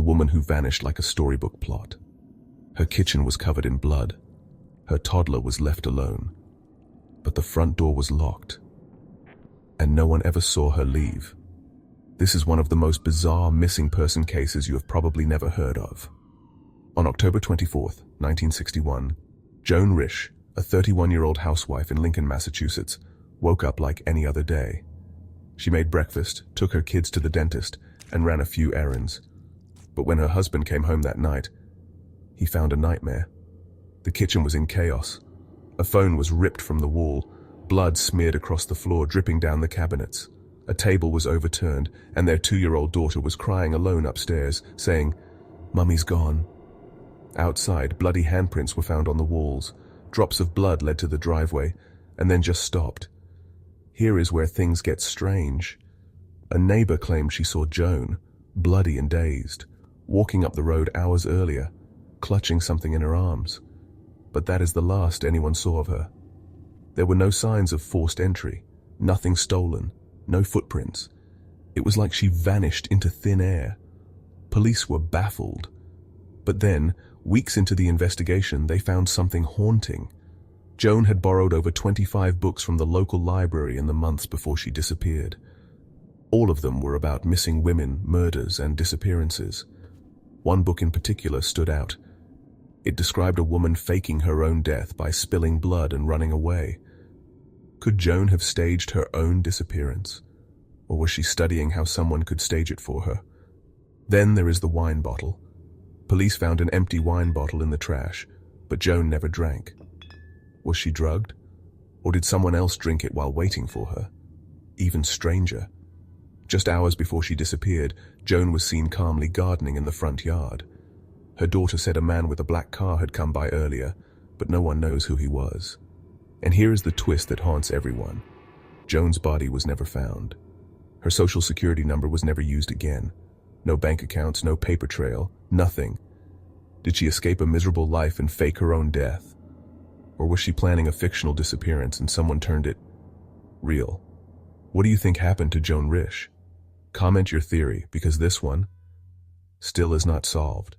the woman who vanished like a storybook plot. Her kitchen was covered in blood. Her toddler was left alone. But the front door was locked, and no one ever saw her leave. This is one of the most bizarre missing person cases you have probably never heard of. On October 24th, 1961, Joan Risch, a 31-year-old housewife in Lincoln, Massachusetts, woke up like any other day. She made breakfast, took her kids to the dentist, and ran a few errands. But when her husband came home that night, he found a nightmare. The kitchen was in chaos. A phone was ripped from the wall, blood smeared across the floor, dripping down the cabinets. A table was overturned, and their 2-year-old daughter was crying alone upstairs, saying, "Mummy's gone." Outside, bloody handprints were found on the walls. Drops of blood led to the driveway, and then just stopped. Here is where things get strange. A neighbor claimed she saw Joan, bloody and dazed, walking up the road hours earlier, clutching something in her arms. But that is the last anyone saw of her. There were no signs of forced entry, nothing stolen, no footprints. It was like she vanished into thin air. Police were baffled. But then, weeks into the investigation, they found something haunting. Joan had borrowed over 25 books from the local library in the months before she disappeared. All of them were about missing women, murders, and disappearances. One book in particular stood out. It described a woman faking her own death by spilling blood and running away. Could Joan have staged her own disappearance? Or was she studying how someone could stage it for her? Then there is the wine bottle. Police found an empty wine bottle in the trash, but Joan never drank. Was she drugged? Or did someone else drink it while waiting for her? Even stranger. Just hours before she disappeared, Joan was seen calmly gardening in the front yard. Her daughter said a man with a black car had come by earlier, but no one knows who he was. And here is the twist that haunts everyone. Joan's body was never found. Her social security number was never used again. No bank accounts, no paper trail, nothing. Did she escape a miserable life and fake her own death? Or was she planning a fictional disappearance and someone turned it real? What do you think happened to Joan Risch? Comment your theory, because this one still is not solved.